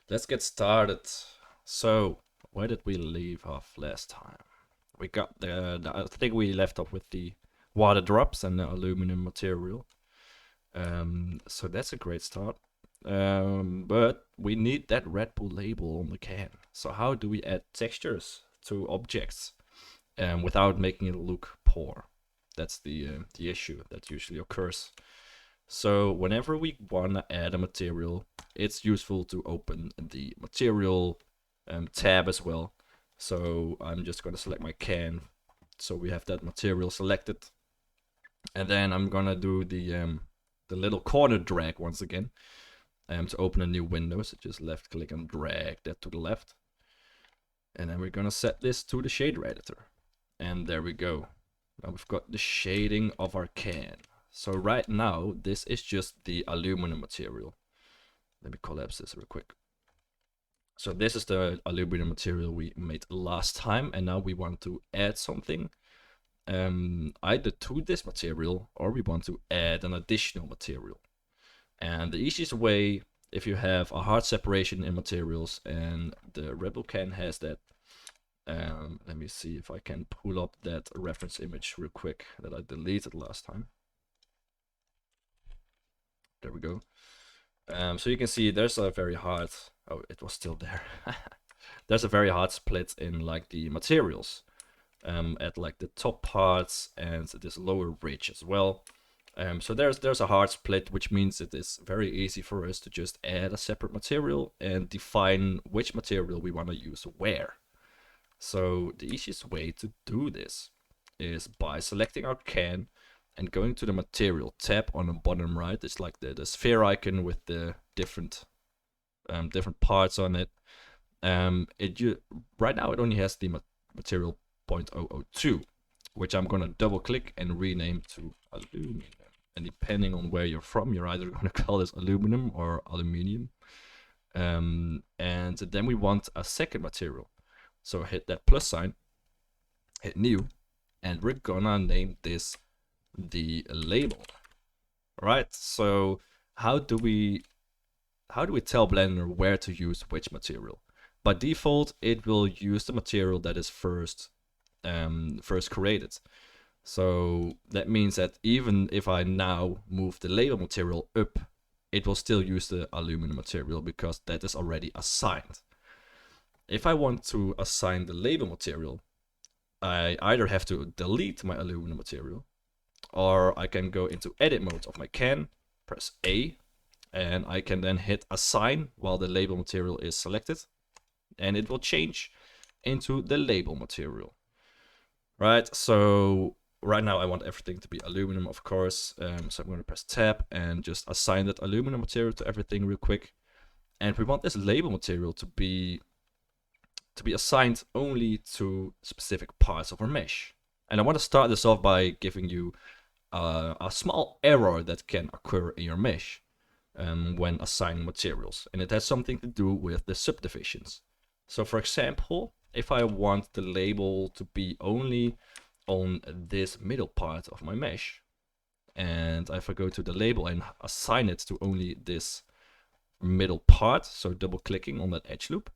Let's get started. So, where did we leave off last time? We got I think we left off with the water drops and the aluminum material. So that's a great start. But we need that Red Bull label on the can. So how do we add textures to objects without making it look poor? That's the issue that usually occurs. So whenever we want to add a material, it's useful to open the material tab as well. So I'm just going to select my can. So we have that material selected. And then I'm going to do the little corner drag once again to open a new window. So just left click and drag that to the left. And then we're going to set this to the shader editor. And there we go. Now we've got the shading of our can. So right now, this is just the aluminum material. Let me collapse this real quick. So this is the aluminum material we made last time, and now we want to add something either to this material or we want to add an additional material. And the easiest way, if you have a hard separation in materials, and the Red Bull can has that. Let me see if I can pull up that reference image real quick that I deleted last time. There we go. So you can see there's a very hard, oh, it was still there. There's a very hard split in like the materials at like the top parts and this lower ridge as well. So there's a hard split, which means it is very easy for us to just add a separate material and define which material we want to use where. So the easiest way to do this is by selecting our can and going to the material tab on the bottom right. It's like the sphere icon with the different parts on it. Right now it only has the material 0.002, which I'm gonna double click and rename to aluminum. And depending on where you're from, you're either gonna call this aluminum or aluminium. And then we want a second material. So hit that plus sign, hit new, and we're gonna name this the label. Right? So how do we tell Blender where to use which material? By default, it will use the material that is first created. So that means that even if I now move the label material up, it will still use the aluminum material because that is already assigned. If I want to assign the label material, I either have to delete my aluminum material, or I can go into edit mode of my can, press A, and I can then hit assign while the label material is selected, and it will change into the label material. Right, so right now I want everything to be aluminum, of course, so I'm going to press tab and just assign that aluminum material to everything real quick. And we want this label material to be assigned only to specific parts of our mesh. And I want to start this off by giving you a small error that can occur in your mesh when assigning materials. And it has something to do with the subdivisions. So for example, if I want the label to be only on this middle part of my mesh, and if I go to the label and assign it to only this middle part, so double clicking on that edge loop,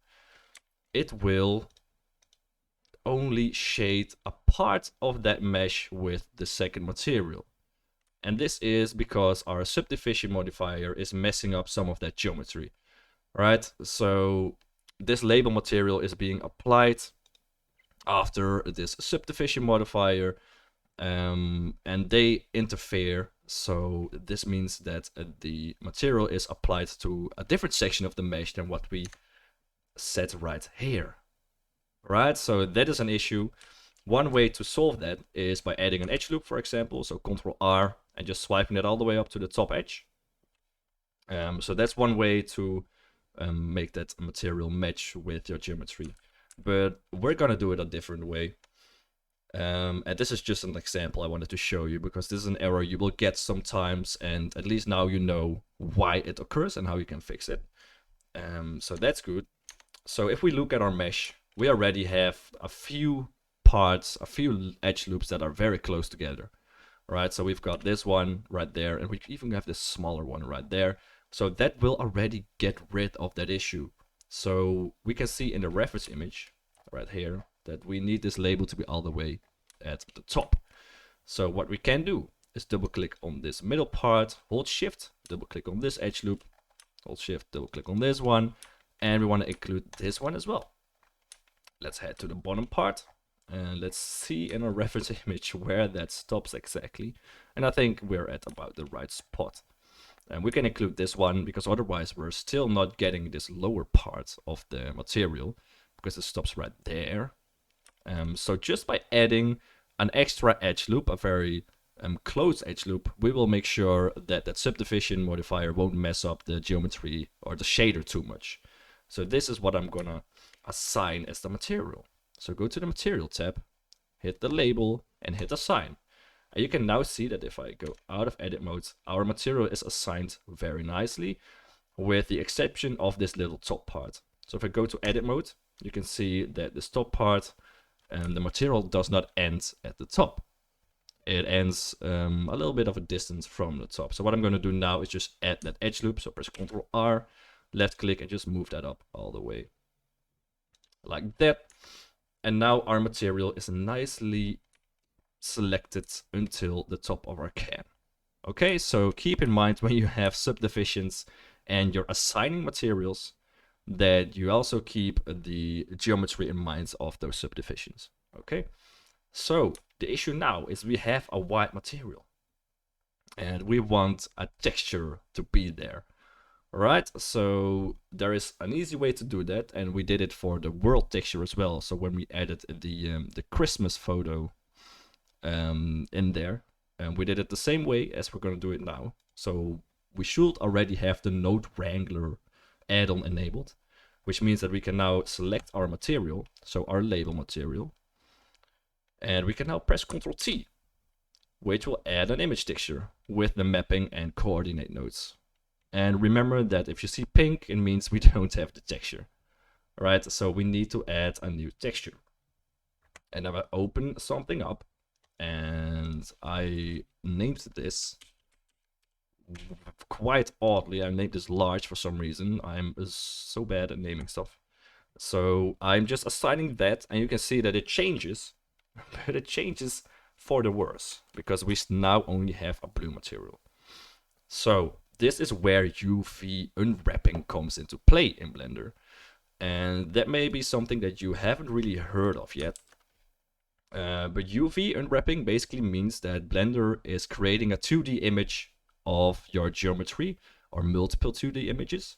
it will only shade a part of that mesh with the second material. And this is because our subdivision modifier is messing up some of that geometry, right? So this label material is being applied after this subdivision modifier, and they interfere. So this means that the material is applied to a different section of the mesh than what we set right here, right? So that is an issue. One way to solve that is by adding an edge loop, for example. So Ctrl R and just swiping it all the way up to the top edge. So that's one way to make that material match with your geometry. But we're gonna do it a different way. And this is just an example I wanted to show you because this is an error you will get sometimes, and at least now you know why it occurs and how you can fix it. So that's good. So if we look at our mesh, we already have a few parts, a few edge loops that are very close together, right? So we've got this one right there, and we even have this smaller one right there. So that will already get rid of that issue. So we can see in the reference image right here that we need this label to be all the way at the top. So what we can do is double click on this middle part, hold shift, double click on this edge loop, hold shift, double click on this one, and we want to include this one as well. Let's head to the bottom part and let's see in our reference image where that stops exactly. And I think we're at about the right spot. And we can include this one because otherwise we're still not getting this lower part of the material because it stops right there. So just by adding an extra edge loop, a very close edge loop, we will make sure that that subdivision modifier won't mess up the geometry or the shader too much. So this is what I'm gonna assign as the material. So go to the material tab, hit the label and hit assign. And you can now see that if I go out of edit mode, our material is assigned very nicely, with the exception of this little top part. So if I go to edit mode, you can see that this top part and the material does not end at the top. It ends a little bit of a distance from the top. So what I'm going to do now is just add that edge loop. So press Ctrl R, left click, and just move that up all the way like that. And now our material is nicely selected until the top of our can. Okay, so keep in mind when you have subdivisions and you're assigning materials that you also keep the geometry in mind of those subdivisions. Okay, so the issue now is we have a white material and we want a texture to be there. Alright, so there is an easy way to do that, and we did it for the world texture as well. So when we added the Christmas photo in there, and we did it the same way as we're going to do it now. So we should already have the Node Wrangler add-on enabled, which means that we can now select our material, so our label material, and we can now press Ctrl T, which will add an image texture with the mapping and coordinate nodes. And remember that if you see pink, it means we don't have the texture. Alright, so we need to add a new texture. And then I open something up, and I named this quite oddly. I named this large for some reason. I'm so bad at naming stuff. So I'm just assigning that, and you can see that it changes, but it changes for the worse, because we now only have a blue material. So this is where UV unwrapping comes into play in Blender. And that may be something that you haven't really heard of yet. But UV unwrapping basically means that Blender is creating a 2D image of your geometry, or multiple 2D images,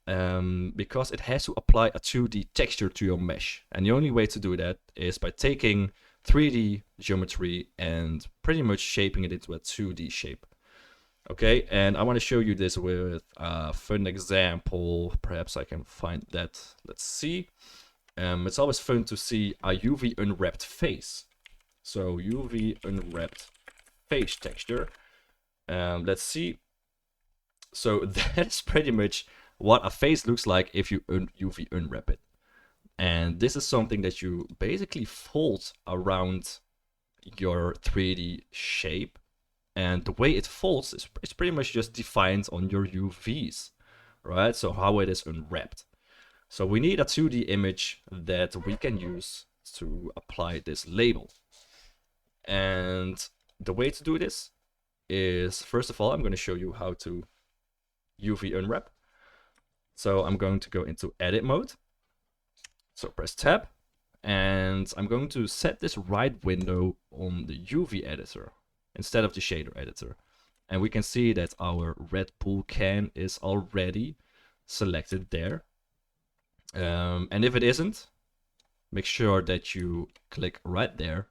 because it has to apply a 2D texture to your mesh. And the only way to do that is by taking 3D geometry and pretty much shaping it into a 2D shape. Okay, and I want to show you this with a fun example. Perhaps I can find that. Let's see. It's always fun to see a UV unwrapped face. So UV unwrapped face texture. Let's see. So that's pretty much what a face looks like if you UV unwrap it. And this is something that you basically fold around your 3D shape. And the way it folds is pretty much just defined on your UVs, right? So how it is unwrapped. So we need a 2D image that we can use to apply this label. And the way to do this is, first of all, I'm going to show you how to UV unwrap. So I'm going to go into edit mode. So press tab, and I'm going to set this right window on the UV editor instead of the shader editor. And we can see that our Red Bull can is already selected there. And if it isn't, make sure that you click right there.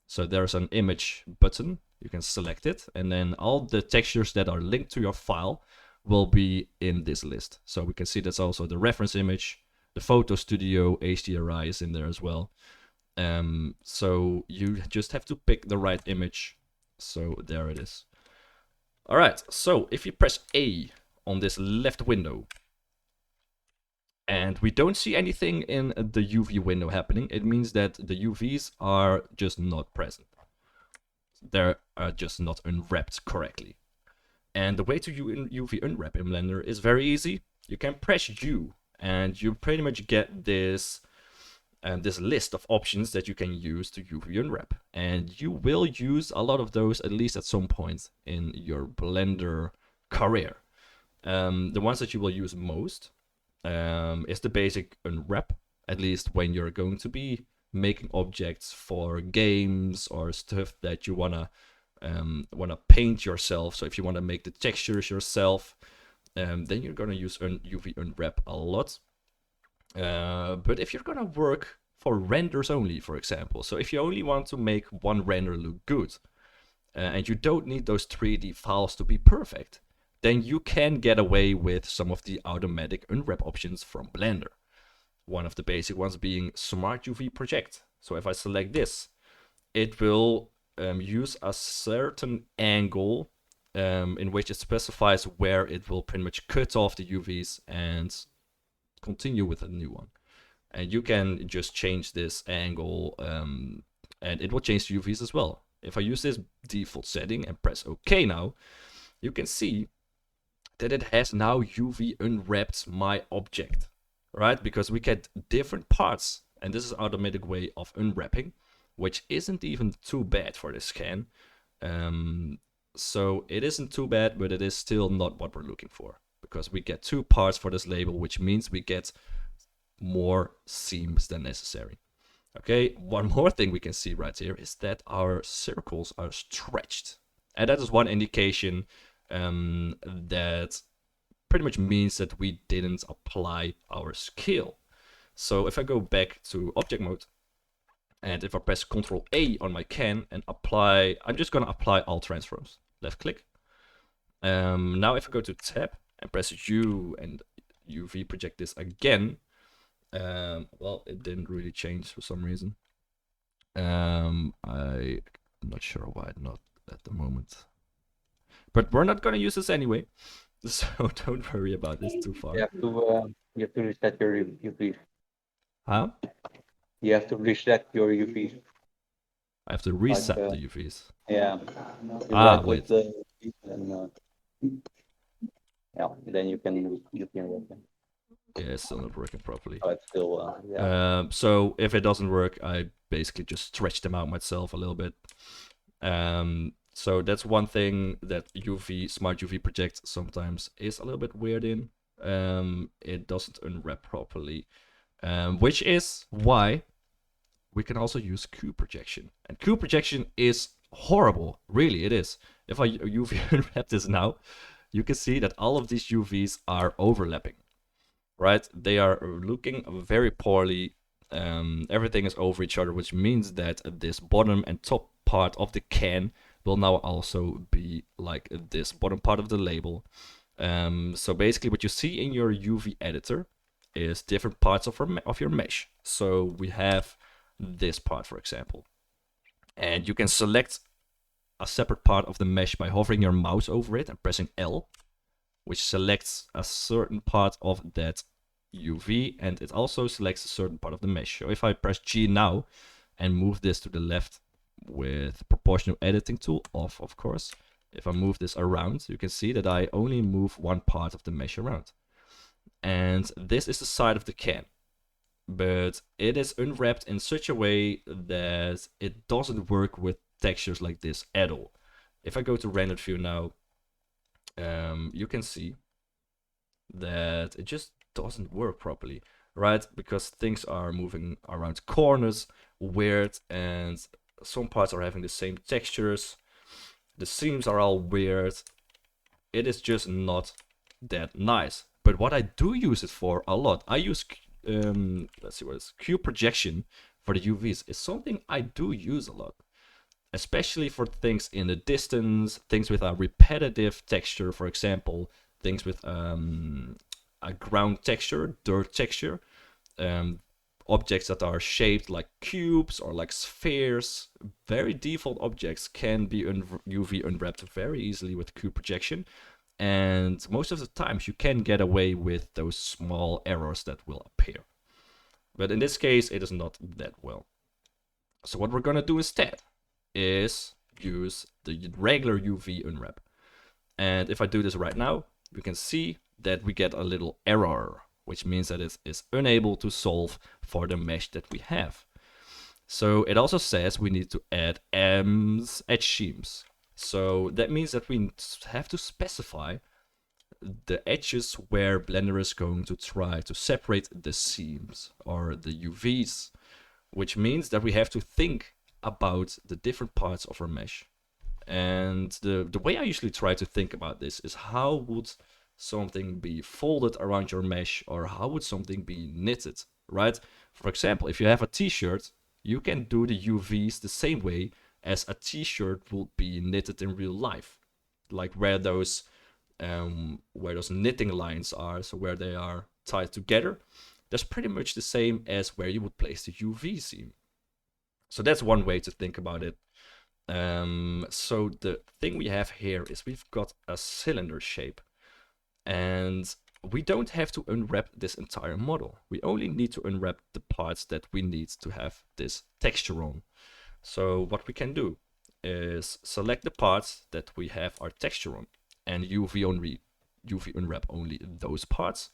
So there's an image button, you can select it, and then all the textures that are linked to your file will be in this list. So we can see that's also the reference image, the Photo Studio HDRI is in there as well. So you just have to pick the right image. So there it is. All right, so if you press A on this left window, and we don't see anything in the UV window happening, it means that the UVs are just not present. They're just not unwrapped correctly. And the way to UV unwrap in Blender is very easy. You can press U And you pretty much get this this list of options that you can use to UV unwrap. And you will use a lot of those at least at some point in your Blender career. The ones that you will use most is the basic unwrap, at least when you're going to be making objects for games or stuff that you wanna paint yourself. So if you want to make the textures yourself, then you're gonna use UV unwrap a lot. But if you're gonna work for renders only, for example, so if you only want to make one render look good, and you don't need those 3D files to be perfect, then you can get away with some of the automatic unwrap options from Blender. One of the basic ones being Smart UV Project. So if I select this, it will use a certain angle in which it specifies where it will pretty much cut off the UVs and continue with a new one. And you can just change this angle and it will change the UVs as well. If I use this default setting and press OK now, you can see that it has now UV unwrapped my object, right? Because we get different parts, and this is an automatic way of unwrapping, which isn't even too bad for this scan. So it isn't too bad, but it is still not what we're looking for, because we get 2 parts for this label, which means we get more seams than necessary. Okay, one more thing we can see right here is that our circles are stretched. And that is one indication that pretty much means that we didn't apply our scale. So if I go back to object mode, and if I press Ctrl A on my can and apply, I'm just gonna apply all transforms. Left click. Now if I go to tab and press U and UV project this again, well, it didn't really change for some reason. I'm not sure why not at the moment. But we're not gonna use this anyway, so don't worry about this too far. You have to reset your UV. Huh? You have to reset your UV. I have to reset Like, the UVs. Yeah. You Ah, right-click wait. and yeah, then you can work them. Yeah, it's still not working properly. But still, yeah. So if it doesn't work, I basically just stretch them out myself a little bit. So that's one thing that Smart UV Project sometimes is a little bit weird in. It doesn't unwrap properly, which is why we can also use Q projection. And Q projection is horrible, really it is. If I UV unwrap this now, you can see that all of these UVs are overlapping, right? They are looking very poorly. Everything is over each other, which means that this bottom and top part of the can will now also be like this bottom part of the label. So basically what you see in your UV editor is different parts of your mesh. So we have this part, for example, and you can select a separate part of the mesh by hovering your mouse over it and pressing L, which selects a certain part of that UV, and it also selects a certain part of the mesh. So if I press G now and move this to the left with proportional editing tool off, of course, if I move this around, you can see that I only move one part of the mesh around. And this is the side of the can, but it is unwrapped in such a way that it doesn't work with textures like this at all. If I go to rendered view now, you can see that it just doesn't work properly, right? Because things are moving around corners weird, and some parts are having the same textures. The seams are all weird. It is just not that nice. But what I do use it for a lot, I use let's see what it's Q projection for the UVs. It's something I do use a lot, especially for things in the distance, things with a repetitive texture, for example, things with a ground texture, dirt texture, objects that are shaped like cubes or like spheres. Very default objects can be UV unwrapped very easily with Q projection, and most of the times you can get away with those small errors that will appear. But in this case, it is not that well. So what we're gonna do instead is use the regular UV unwrap. And if I do this right now, you can see that we get a little error. which means that it is unable to solve for the mesh that we have. So it also says we need to add edge seams. So that means that we have to specify the edges where Blender is going to try to separate the seams or the UVs, which means that we have to think about the different parts of our mesh. And the way I usually try to think about this is how would something be folded around your mesh, or how would something be knitted, right? For example, if you have a t-shirt, you can do the UVs the same way as a t-shirt would be knitted in real life, like where those knitting lines are, so where they are tied together, that's pretty much the same as where you would place the UV seam. So that's one way to think about it. So the thing we have here is we've got a cylinder shape, and we don't have to unwrap this entire model. We only need to unwrap the parts that we need to have this texture on. So what we can do is select the parts that we have our texture on and UV unwrap only those parts.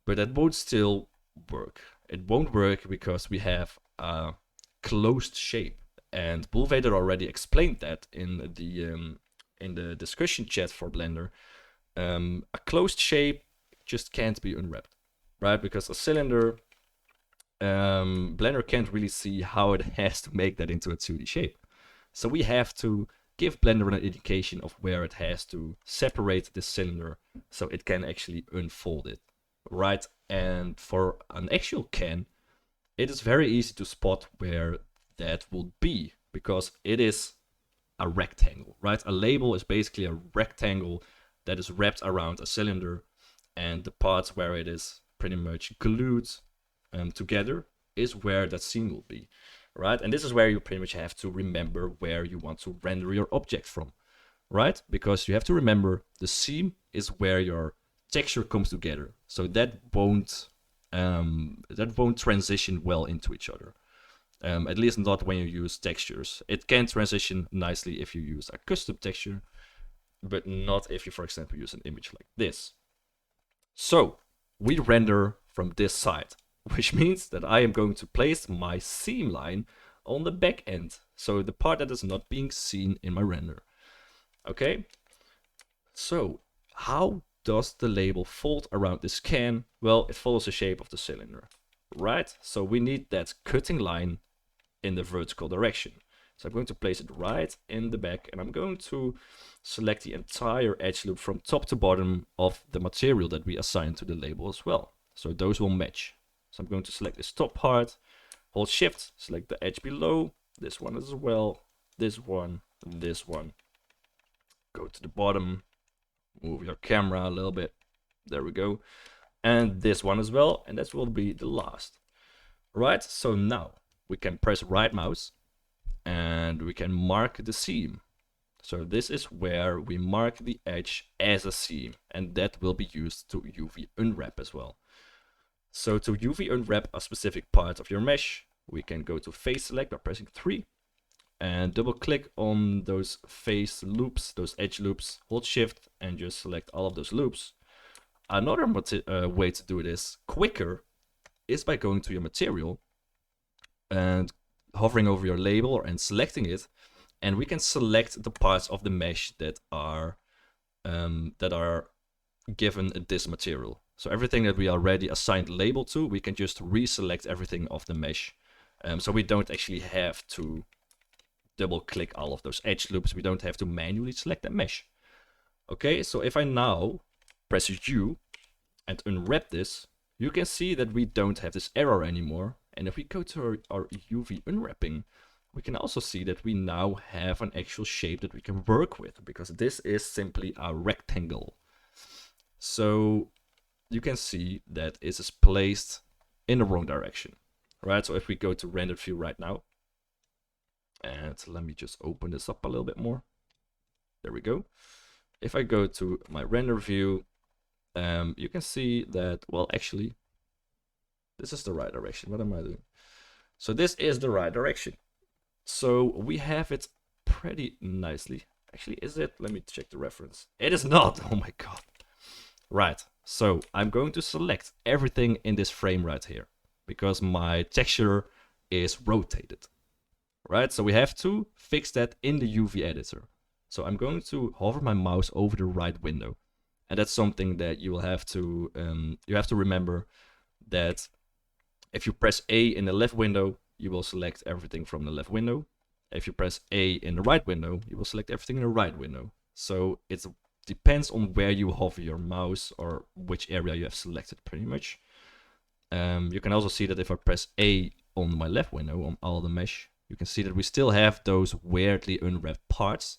But that won't still work. It won't work because we have a closed shape. And Bullvader already explained that in the discussion chat for Blender. A closed shape just can't be unwrapped, right? Because a cylinder, Blender can't really see how it has to make that into a 2D shape. So we have to give Blender an indication of where it has to separate the cylinder so it can actually unfold it, right? And for an actual can, it is very easy to spot where that would be, because it is a rectangle, right? A label is basically a rectangle that is wrapped around a cylinder, and the parts where it is pretty much glued together is where that seam will be, right? And this is where you pretty much have to remember where you want to render your object from, right? Because you have to remember the seam is where your texture comes together, so that won't transition well into each other. At least not when you use textures. It can transition nicely if you use a custom texture, but not if you, for example, use an image like this. So we render from this side, which means that I am going to place my seam line on the back end, so the part that is not being seen in my render. Okay, so how does the label fold around this can? Well, it follows the shape of the cylinder, right? So we need that cutting line in the vertical direction. So I'm going to place it right in the back, and I'm going to select the entire edge loop from top to bottom of the material that we assign to the label as well. So those will match. So I'm going to select this top part, hold shift, select the edge below, this one as well, this one, go to the bottom, move your camera a little bit, there we go, and this one as well, and that will be the last. Right, so now we can press right mouse and we can mark the seam. So this is where we mark the edge as a seam, and that will be used to UV unwrap as well. So to UV unwrap a specific part of your mesh, we can go to face select by pressing 3 and double click on those face loops, those edge loops, hold shift and just select all of those loops. Another way to do this quicker is by going to your material and hovering over your label and selecting it, and we can select the parts of the mesh that are given this material. So everything that we already assigned label to, we can just reselect everything of the mesh. So we don't actually have to double click all of those edge loops. We don't have to manually select that mesh. Okay, so if I now press U and unwrap this, you can see that we don't have this error anymore. And if we go to our UV unwrapping, we can also see that we now have an actual shape that we can work with, because this is simply a rectangle. So you can see that it is placed in the wrong direction, right? So if we go to render view right now, and let me just open this up a little bit more. There we go. If I go to my render view, you can see that, well, actually, this is the right direction. What am I doing? So this is the right direction. So we have it pretty nicely. Actually, is it? Let me check the reference. It is not. Oh my god. Right. So I'm going to select everything in this frame right here because my texture is rotated, right? So we have to fix that in the UV editor. So I'm going to hover my mouse over the right window. And that's something that you will have to remember, that if you press A in the left window, you will select everything from the left window. If you press A in the right window, you will select everything in the right window. So it depends on where you hover your mouse or which area you have selected, pretty much. You can also see that if I press A on my left window, on all the mesh, you can see that we still have those weirdly unwrapped parts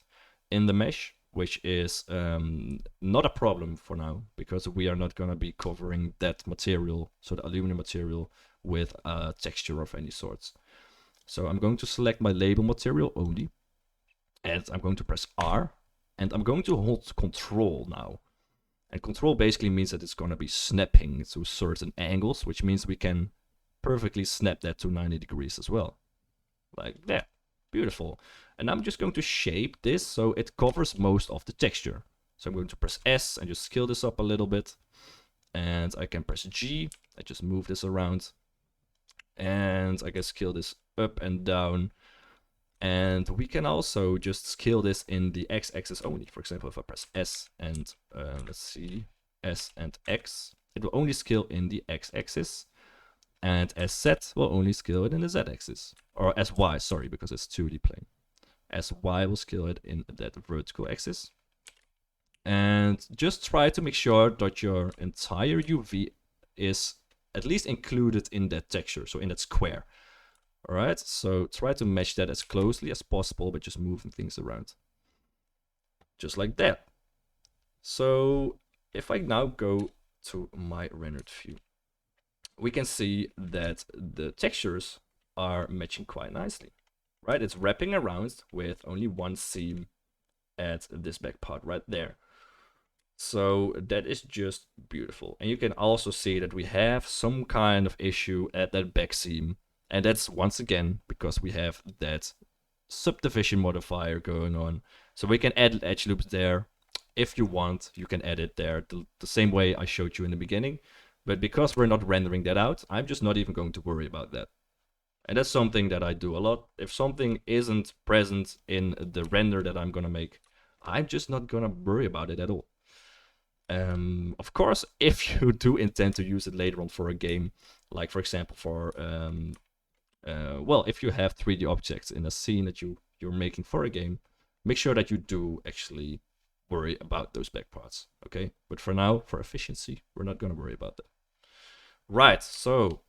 in the mesh, which is not a problem for now, because we are not going to be covering that material, so the aluminum material, with a texture of any sorts. So I'm going to select my label material only, and I'm going to press R, and I'm going to hold Control now. And Control basically means that it's going to be snapping to certain angles, which means we can perfectly snap that to 90 degrees as well. Like that. Beautiful. And I'm just going to shape this so it covers most of the texture. So I'm going to press S and just scale this up a little bit. And I can press G. I just move this around. And I can scale this up and down. And we can also just scale this in the x-axis only. For example, if I press S and let's see, S and X, it will only scale in the x-axis. And SZ will only scale it in the z-axis. Or SY, sorry, because it's 2D plane. SY will scale it in that vertical axis. And just try to make sure that your entire UV is at least included in that texture, so in that square. Alright, so try to match that as closely as possible by just moving things around. Just like that. So if I now go to my rendered view, we can see that the textures are matching quite nicely, right? It's wrapping around with only one seam at this back part right there. So that is just beautiful. And you can also see that we have some kind of issue at that back seam. And that's once again because we have that subdivision modifier going on. So we can add edge loops there. If you want, you can add it there the same way I showed you in the beginning. But because we're not rendering that out, I'm just not even going to worry about that. And that's something that I do a lot. If something isn't present in the render that I'm gonna make, I'm just not gonna worry about it at all. Of course, if you do intend to use it later on for a game, like for example for, well, if you have 3D objects in a scene that you're making for a game, make sure that you do actually worry about those back parts, okay? But for now, for efficiency, we're not gonna worry about that. Right, so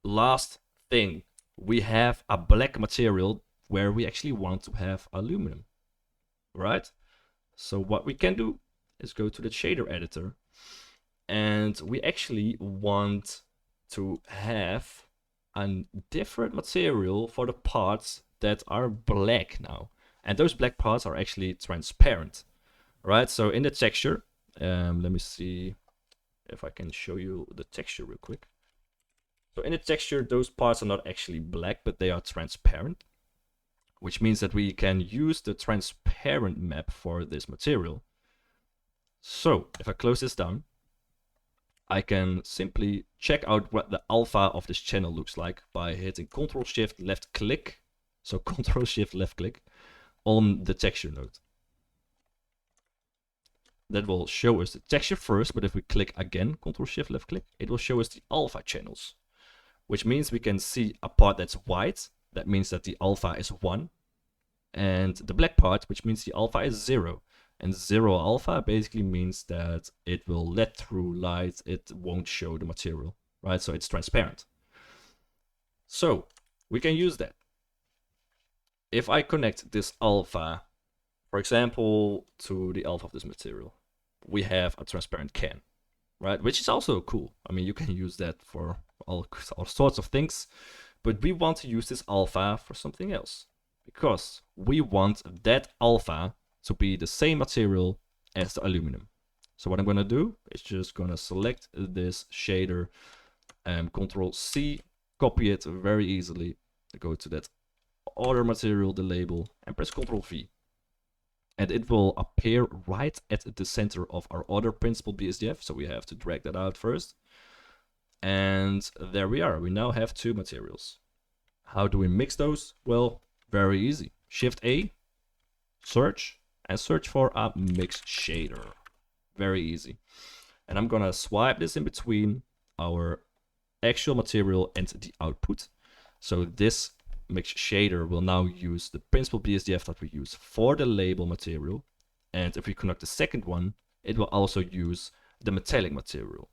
last thing, we have a black material where we actually want to have aluminum, right? So what we can do is go to the shader editor, and we actually want to have a different material for the parts that are black now. And those black parts are actually transparent, right? So in the texture, let me see if I can show you the texture real quick. So in the texture, those parts are not actually black, but they are transparent, which means that we can use the transparent map for this material. So if I close this down, I can simply check out what the alpha of this channel looks like by hitting Ctrl-Shift left click. So Ctrl-Shift left click on the texture node. That will show us the texture first, but if we click again, Ctrl-Shift left click, it will show us the alpha channels, which means we can see a part that's white. That means that the alpha is 1. And the black part, which means the alpha is 0. And 0 alpha basically means that it will let through light, it won't show the material, right? So it's transparent. So we can use that. If I connect this alpha, for example, to the alpha of this material, we have a transparent can, right? Which is also cool. I mean, you can use that for all sorts of things, but we want to use this alpha for something else, because we want that alpha to be the same material as the aluminum. So what I'm gonna do is just gonna select this shader, Ctrl-C, copy it very easily, go to that other material, the label, and press Ctrl-V. and it will appear right at the center of our other principal BSDF. So we have to drag that out first. And there we are. We now have two materials. How do we mix those? Well, very easy. Shift A, search, and search for a mix shader. Very easy. And I'm gonna swipe this in between our actual material and the output. So this mix shader will now use the principal BSDF that we use for the label material. And if we connect the second one, it will also use the metallic material.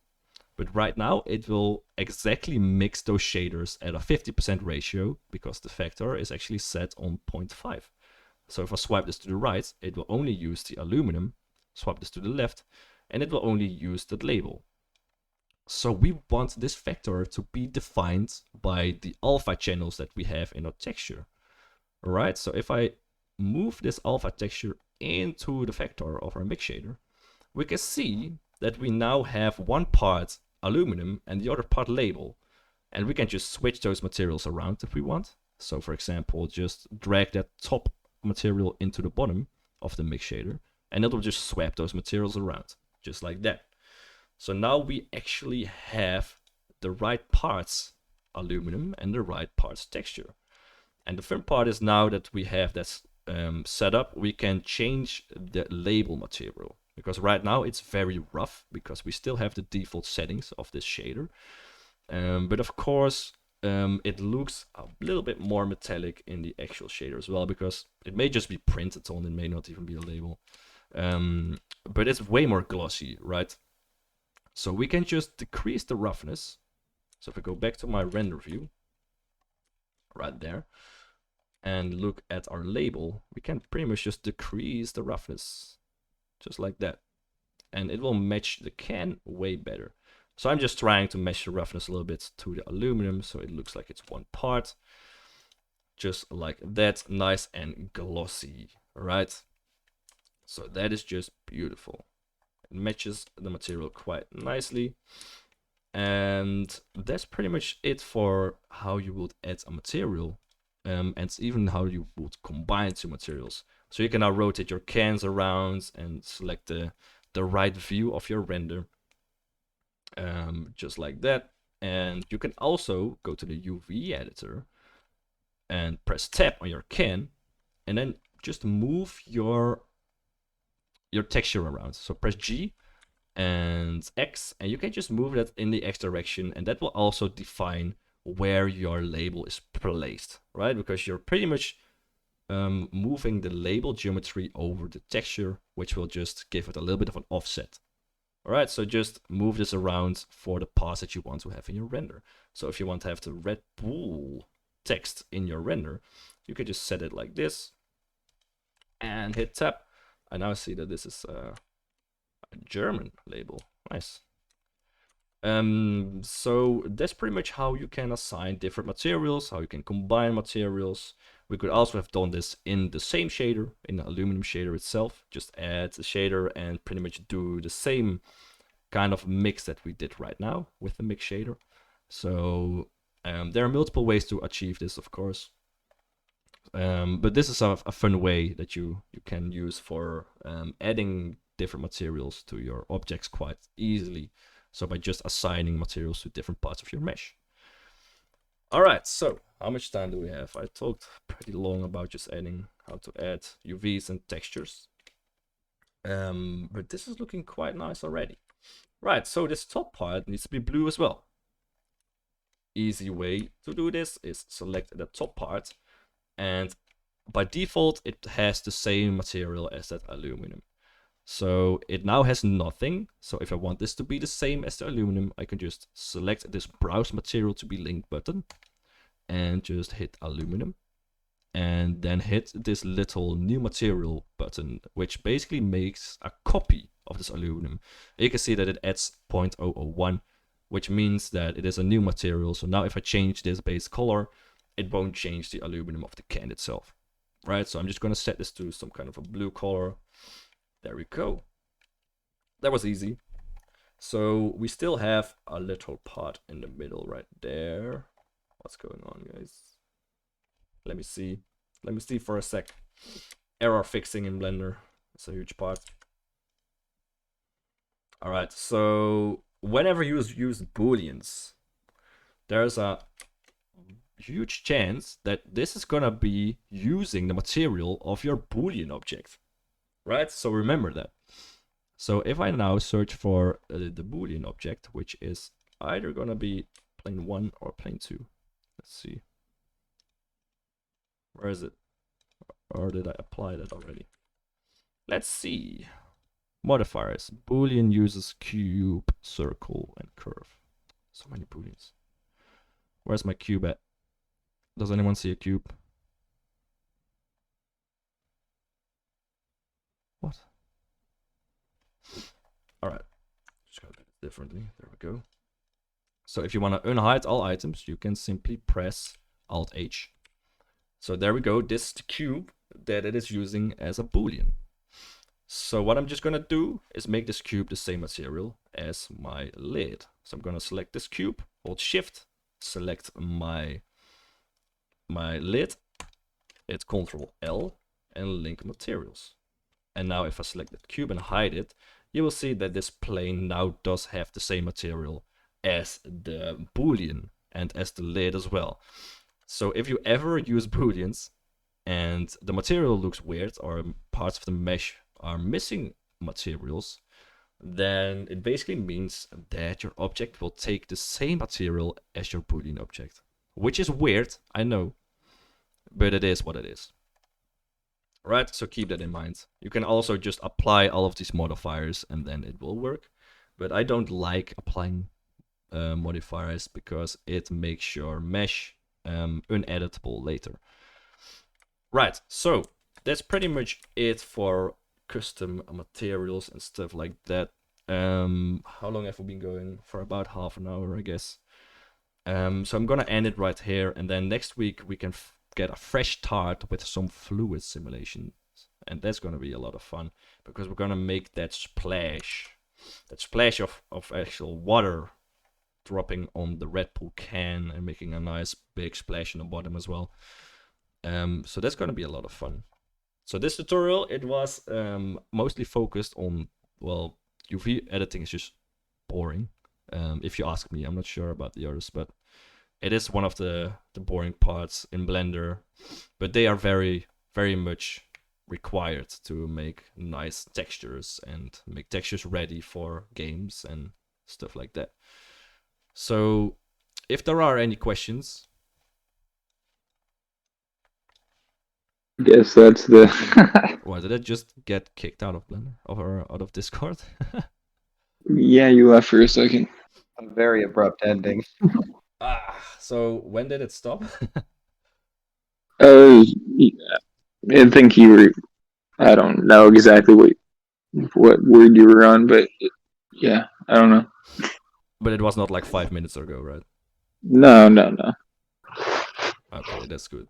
But right now it will exactly mix those shaders at a 50% ratio because the factor is actually set on 0.5. So if I swipe this to the right, it will only use the aluminum, swipe this to the left, and it will only use that label. So we want this factor to be defined by the alpha channels that we have in our texture. Alright, so if I move this alpha texture into the factor of our mix shader, we can see that we now have one part aluminum and the other part label. And we can just switch those materials around if we want. So for example, just drag that top material into the bottom of the mix shader, and it will just swap those materials around, just like that. So now we actually have the right parts aluminum and the right parts texture. And the fun part is now that we have that set up, we can change the label material. Because right now it's very rough because we still have the default settings of this shader. But of course, it looks a little bit more metallic in the actual shader as well, because it may just be printed on, it may not even be a label. But it's way more glossy, right? So we can just decrease the roughness. So if I go back to my render view, right there, and look at our label, we can pretty much just decrease the roughness, just like that. And it will match the can way better. So I'm just trying to match the roughness a little bit to the aluminum, so it looks like it's one part. Just like that, nice and glossy, right? So that is just beautiful. It matches the material quite nicely. And that's pretty much it for how you would add a material. And even how you would combine two materials. So you can now rotate your cans around and select the right view of your render. Just like that. And you can also go to the UV editor and press tab on your can, and then just move your texture around. So press G and X, and you can just move that in the X direction, and that will also define where your label is placed, right? Because you're pretty much moving the label geometry over the texture, which will just give it a little bit of an offset. All right, so just move this around for the parts that you want to have in your render. So if you want to have the Red Bull text in your render, you can just set it like this and hit tab. I now see that this is a German label. Nice. So that's pretty much how you can assign different materials, how you can combine materials. We could also have done this in the same shader, in the aluminum shader itself. Just add the shader and pretty much do the same kind of mix that we did right now with the mix shader. So there are multiple ways to achieve this, of course. But this is a fun way that you can use for adding different materials to your objects quite easily. So by just assigning materials to different parts of your mesh. All right, so how much time do we have? I talked pretty long about just adding how to add UVs and textures. But this is looking quite nice already. Right, so this top part needs to be blue as well. Easy way to do this is select the top part, and by default it has the same material as that aluminum. So it now has nothing. So if I want this to be the same as the aluminum, I can just select this browse material to be linked button and just hit aluminum, and then hit this little new material button, which basically makes a copy of this aluminum. You can see that it adds 0.001, which means that it is a new material. So now if I change this base color, it won't change the aluminum of the can itself, right? So I'm just going to set this to some kind of a blue color. There we go. That was easy. So we still have a little part in the middle right there. What's going on, guys? Let me see. Let me see for a sec. Error fixing in Blender. That's a huge part. All right, so whenever you use booleans, there's a huge chance that this is gonna be using the material of your boolean object, right? So remember that. So if I now search for the boolean object, which is either gonna be plane 1 or plane 2, let's see. Where is it? Or did I apply that already? Let's see. Modifiers. Boolean uses cube, circle, and curve. So many booleans. Where's my cube at? Does anyone see a cube? What? Alright. Just gotta do it differently. There we go. So if you want to unhide all items, you can simply press Alt H. So there we go. This is the cube that it is using as a boolean. So what I'm just gonna do is make this cube the same material as my lid. So I'm gonna select this cube, hold Shift, select my lid, hit Ctrl L, and link materials. And now if I select the cube and hide it, you will see that this plane now does have the same material as the boolean and as the lid as well. So if you ever use booleans and the material looks weird or parts of the mesh are missing materials, then it basically means that your object will take the same material as your boolean object, which is weird, I know, but it is what it is. Right, so keep that in mind. You can also just apply all of these modifiers and then it will work, but I don't like applying modifiers because it makes your mesh uneditable later. Right, so that's pretty much it for custom materials and stuff like that. How long have we been going? For about half an hour, I guess. So I'm gonna end it right here, and then next week we can get a fresh start with some fluid simulations, and that's gonna be a lot of fun because we're gonna make that splash of actual water dropping on the Red Bull can and making a nice big splash in the bottom as well. So that's gonna be a lot of fun. So this tutorial, it was mostly focused on, well, UV editing is just boring. If you ask me, I'm not sure about the others, but it is one of the boring parts in Blender. But they are very, very much required to make nice textures and make textures ready for games and stuff like that. So if there are any questions. Guess that's the. Why did I just get kicked out of Blender or out of Discord? Yeah, you left for a second. A very abrupt ending. So when did it stop? I think you were. I don't know exactly what word you were on, but yeah, I don't know. But it was not like 5 minutes ago, right? No. Okay, that's good.